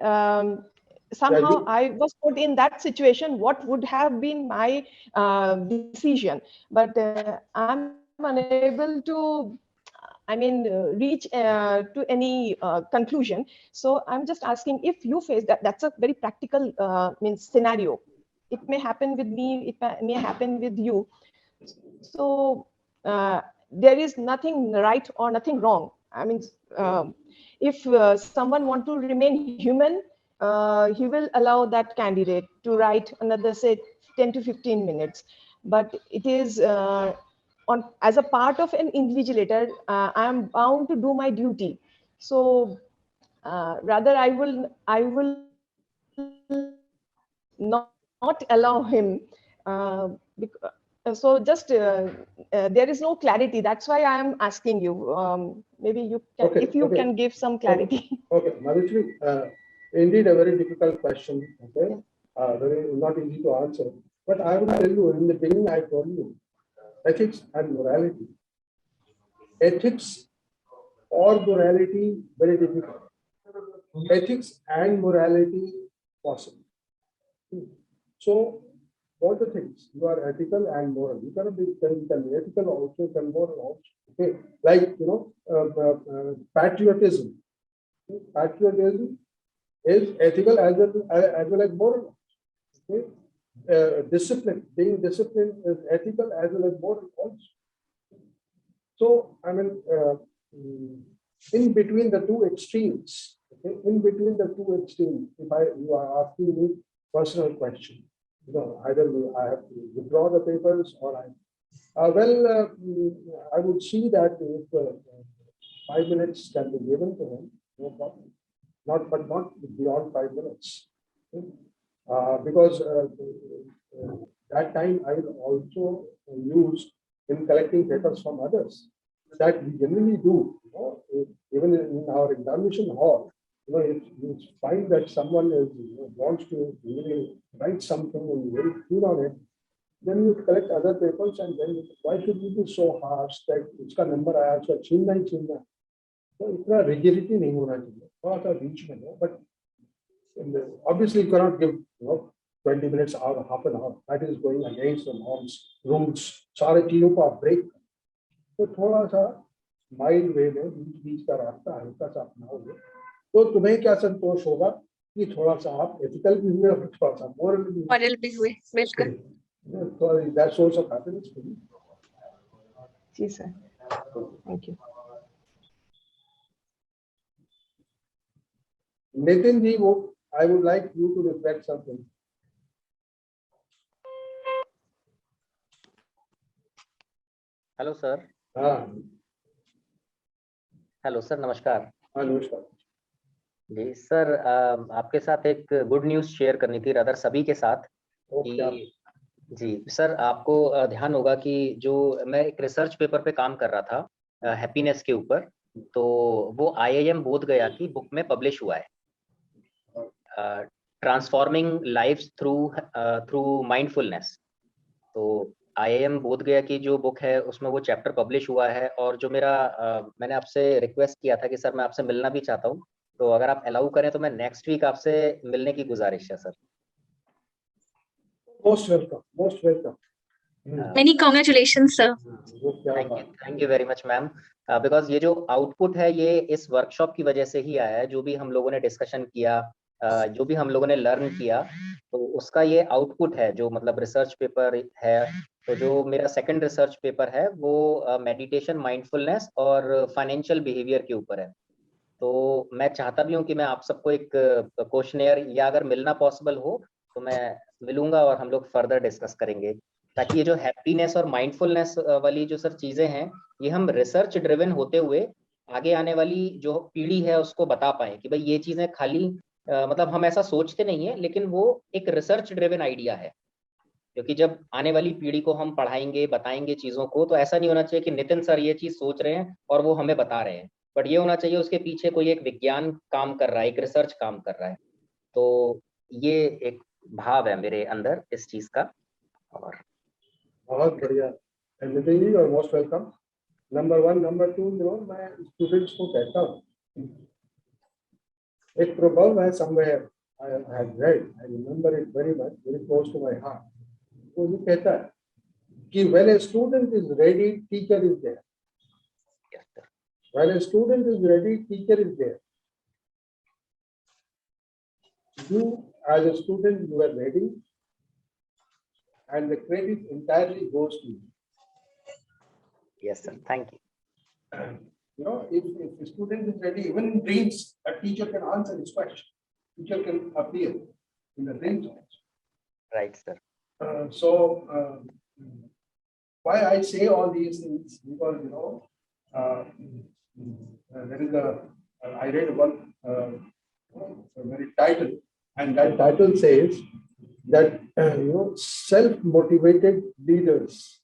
somehow you- I was put in that situation, what would have been my decision? But I'm unable to, I mean, reach to any conclusion. So I'm just asking, if you face that, that's a very practical means scenario. It may happen with me, it may happen with you. So there is nothing right or nothing wrong. I mean, if someone want to remain human, he will allow that candidate to write another, say, 10 to 15 minutes. But it is on as a part of an invigilator, I am bound to do my duty. So rather I will not allow him. So just there is no clarity. That's why I am asking you. Maybe you can, Okay, if you okay. can give some Okay, clarity. okay. Madhushri, indeed a very difficult question. Okay, very not easy to answer. But I will tell you, in the beginning, I told you ethics and morality. Ethics or morality, very difficult. Ethics and morality, possible. So, all the things, you are ethical and moral. You cannot be ethical also, you can moral also. Okay, like patriotism. Patriotism is ethical as well as moral. Okay? Discipline, being disciplined is ethical as well as moral also. So, I mean, in between the two extremes, okay, in between the two extremes, if you are asking me personal question, either I have to withdraw the papers or I would see that if 5 minutes can be given to him, no problem. But not beyond 5 minutes. Okay? Because that time I will also use in collecting papers from others. That we generally do, even in our examination hall. If you find that someone is, wants to really write something and very keen on it, then you collect other papers and then why should you be so harsh that इसका number आया उसका छीनना ही छीनना है. तो इतना rigidity नहीं होना चाहिए. थोड़ा सा बीच में है, but obviously you cannot give 20 minutes or half an hour. That is going against the norms, rules. सारे चीजों को आप break. तो थोड़ा सा माइल्ड वे में बीच बीच का रास्ता हल्का सा अपनाओगे तो तुम्हें क्या संतोष होगा कि थोड़ा सा आप एथिकल भी हुए और थोड़ा सा मोरल भी हुए बिल्कुल. So that source of happiness for you. Yes, sir. Thank you. Nitin ji, I would like you to reflect something. Hello, sir. हाँ, Hello, sir. Namaskar. हाँ, नमस्कार. जी सर, आपके साथ एक गुड न्यूज़ शेयर करनी थी, रादर सभी के साथ ओके कि जी सर, आपको ध्यान होगा कि जो मैं एक रिसर्च पेपर पे काम कर रहा था हैप्पीनेस के ऊपर, तो वो IIM बोध गया की बुक में पब्लिश हुआ है, ट्रांसफॉर्मिंग लाइव्स थ्रू माइंडफुलनेस। तो IIM बोध गया की जो बुक है उसमें वो चैप्टर पब्लिश हुआ है, और जो मेरा मैंने आपसे रिक्वेस्ट किया था कि सर मैं आपसे मिलना भी चाहता हूँ, तो अगर आप अलाउ करें तो मैं नेक्स्ट वीक आपसे मिलने की गुजारिश है sir. Most welcome, most welcome. Many congratulations, sir. वो क्या thank you very much ma'am, because ये जो आउटपुट है ये इस वर्कशॉप की वजह से ही आया है। जो भी हम लोगों ने डिस्कशन किया, जो भी हम लोगों ने लर्न किया, तो उसका ये आउटपुट है, जो मतलब रिसर्च पेपर है। तो जो मेरा सेकंड रिसर्च पेपर है वो मेडिटेशन, माइंडफुलनेस और फाइनेंशियल बिहेवियर के ऊपर है। तो मैं चाहता भी हूँ कि मैं आप सबको एक क्वेश्चनेयर, या अगर मिलना पॉसिबल हो तो मैं मिलूंगा और हम लोग फर्दर डिस्कस करेंगे, ताकि ये जो हैप्पीनेस और माइंडफुलनेस वाली जो सर चीजें हैं, ये हम रिसर्च ड्रिवन होते हुए आगे आने वाली जो पीढ़ी है उसको बता पाए कि भाई ये चीजें खाली मतलब हम ऐसा सोचते नहीं है, लेकिन वो एक रिसर्च ड्रिवन आइडिया है। क्योंकि जब आने वाली पीढ़ी को हम पढ़ाएंगे, बताएंगे चीजों को, तो ऐसा नहीं होना चाहिए कि नितिन सर ये चीज सोच रहे हैं और वो हमें बता रहे हैं, बट ये होना चाहिए उसके पीछे कोई एक विज्ञान काम कर रहा है, एक रिसर्च काम कर रहा है। तो ये एक भाव है मेरे अंदर इस चीज का। और बहुत बढ़िया। नितिन जी, और मोस्ट वेलकम। नंबर 1, नंबर 2, मैं स्टूडेंट्स को कहता हूँ, एक proverb है somewhere I have read, I remember it very much, very close to my heart. वो ये कहता है कि when a student is ready, teacher is there. yes, sir. When a student is ready, teacher is there. You as a student, you are ready, and the credit entirely goes to you. Yes, sir. Thank you. If the student is ready, even in dreams, a teacher can answer his question. Teacher can appear in the dreams also. Right, sir. Why I say all these things, because there is I read one a very title, and that title says that self-motivated leaders.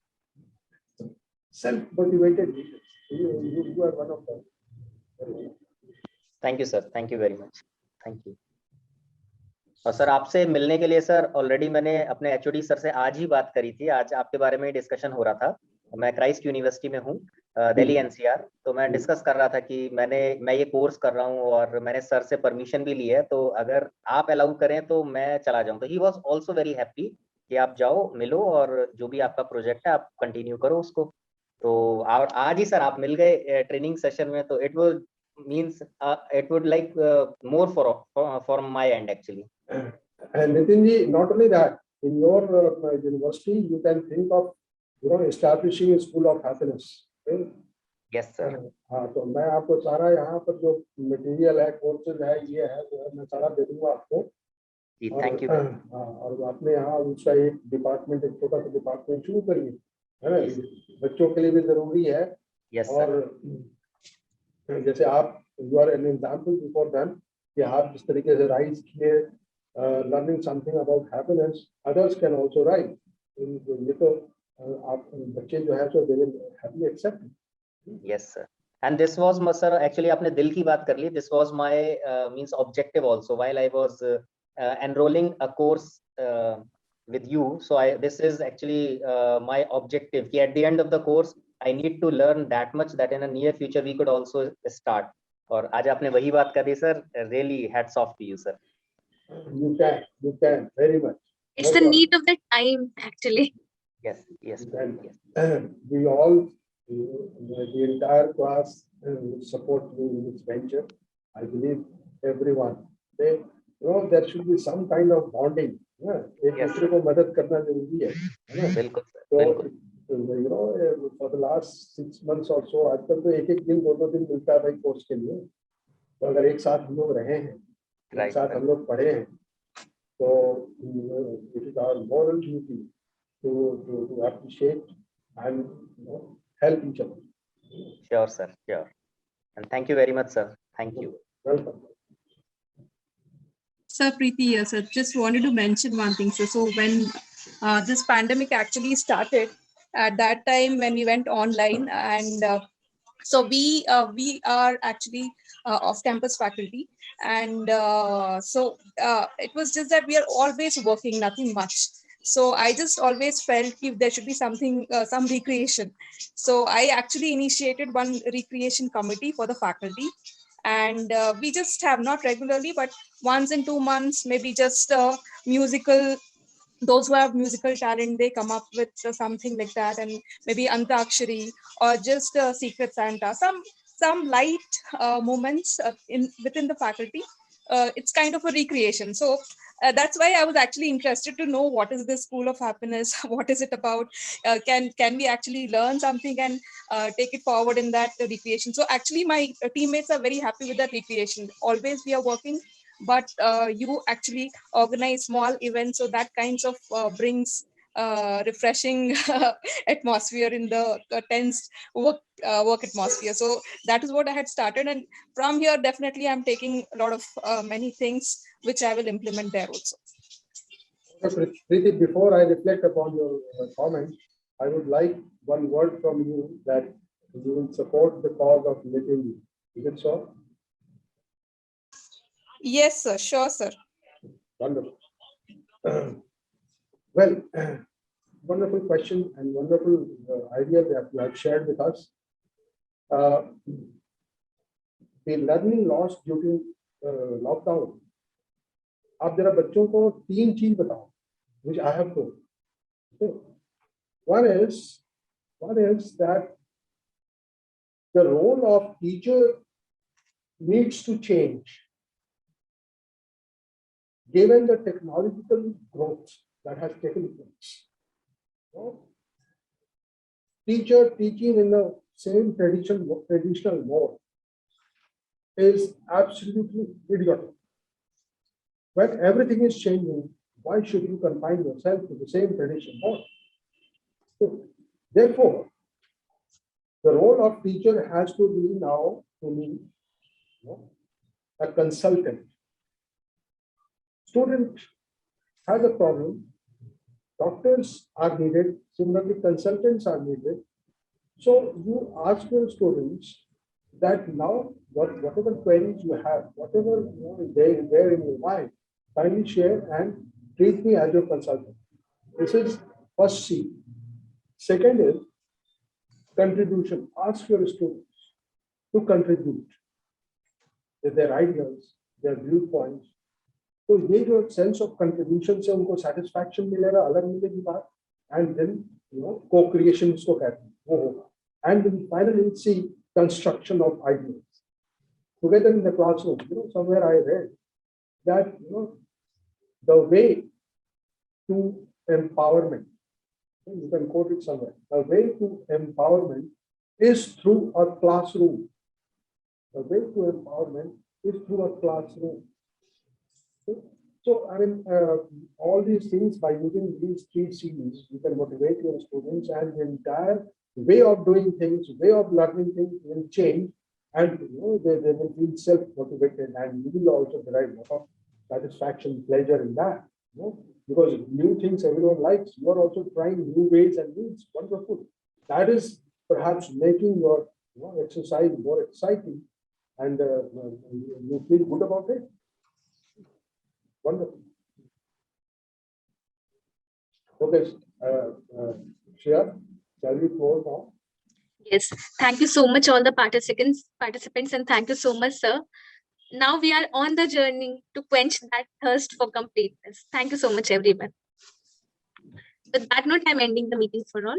Self-motivated leaders. You are one of them. Thank you, sir. Thank you very much. Thank you. और sir आपसे मिलने के लिए sir already मैंने अपने HOD sir से आज ही बात करी थी। आज आपके बारे में डिस्कशन हो रहा था। मैं क्राइस्ट यूनिवर्सिटी में हूँ, दिल्ली NCR। तो मैं डिस्कस कर रहा था कि मैं ये कोर्स कर रहा हूँ और मैंने सर से परमिशन भी ली है, तो अगर आप अलाउ करें तो मैं चला जाऊँ। तो he was also very happy कि आप जाओ, मिलो, और जो भी आपका प्रोजेक्ट है आप कंटिन्यू करो उसको। तो और आज ही सर आप मिल गए ट्रेनिंग सेशन में, तो it would means it would like more for my end actually. And Nitin ji, not only that, in your university, you can think of establishing a school of happiness. Okay? Yes, sir. हाँ, तो मैं आपको सारा यहाँ पर जो material है, courses है, ये है, वो है, मैं सारा दे दूंगा आपको। जी, थैंक यू। और आपने यहाँ उसका एक डिपार्टमेंट, एक छोटा सा डिपार्टमेंट शुरू करिए, है ना? बच्चों के लिए भी जरूरी है। Yes, और जैसे आप you are an example before them कि आप जिस तरीके से राइज किए, learning something about happiness, others can also rise. ये तो आप बच्चे जो है so they will happily accept. Yes sir, and this was sir actually आपने दिल की बात कर ली। This was my means objective also while I was enrolling a course with you. So this is actually my objective कि at the end of the course I need to learn that much that in a near future we could also start. और आज आपने वही बात कर दी sir, really hats off to you sir. You can very much. It's the need of the time actually. Yes, yes, we all, the entire class support you in this venture. I believe everyone, there should be some kind of bonding. एक दूसरे को मदद करना जरूरी है ना? बिल्कुल sir, तो for the last 6 months or so, आजकल तो एक दिन 2 दिन मिलता है भाई कोर्स के लिए। तो अगर एक साथ हम लोग रहे हैं, एक साथ हम लोग पढ़े हैं, तो it is our moral duty to appreciate and help each other. Sure sir, sure. And thank you very much sir. Thank you. Welcome. Sir, Preeti here, sir. Just wanted to mention one thing, sir. So when this pandemic actually started, at that time when we went online, and so we are actually off-campus faculty, and it was just that we are always working, nothing much. So I just always felt if there should be something, some recreation. So I actually initiated one recreation committee for the faculty, and we just have not regularly, but once in 2 months, maybe just musical, those who have musical talent, they come up with something like that, and maybe antakshari or just secret Santa, some light moments in within the faculty. It's kind of a recreation. So that's why I was actually interested to know what is this school of happiness, what is it about, can we actually learn something and take it forward in that recreation. So actually my teammates are very happy with that recreation. Always we are working, but you actually organize small events, so that kinds of brings refreshing atmosphere in the tense work atmosphere. So that is what I had started, and from here definitely I'm taking a lot of many things which I will implement there also. Preeti, before I reflect upon your comment, I would like one word from you that you will support the cause of nitin. Is it so? Yes, sir. Sure, sir. Wonderful. Well, wonderful question and wonderful idea that you have shared with us. The learning loss due to lockdown. आप जरा बच्चों को 3 चीज बताओ, which I have told. So, one is that the role of teacher needs to change given the technological growth that has taken place. So, teacher teaching in the same traditional mode is absolutely idiotic. When everything is changing, why should you confine yourself to the same traditional mode? So, therefore, the role of teacher has to be now, to me, a consultant. Student has a problem, doctors are needed, similarly consultants are needed. So you ask your students that now whatever queries you have, whatever is there in your mind, kindly share and treat me as your consultant. This is first C. Second is contribution. Ask your students to contribute with their ideas, their viewpoints. तो ये जो sense of contribution से उनको satisfaction मिलेगा, अलग मिलेगी बात, and then co-creation इसको कहते हैं, वो होगा. And then finally see construction of ideas together in the classroom. Somewhere I read that the way to empowerment, you can quote it somewhere, the way to empowerment is through a classroom. The way to empowerment is through a classroom. So, I mean, all these things, by using these 3 C's, you can motivate your students, and the entire way of doing things, way of learning things will change, and they will feel self-motivated, and you will also derive a lot of satisfaction, pleasure in that. Because new things everyone likes, you are also trying new ways and means. Wonderful. That is perhaps making your exercise more exciting, and you feel good about it. Wonderful. Okay, Shreya, shall we close now? Yes, thank you so much all the participants, and thank you so much, sir. Now we are on the journey to quench that thirst for completeness. Thank you so much, everyone. With that note, I'm ending the meeting for all.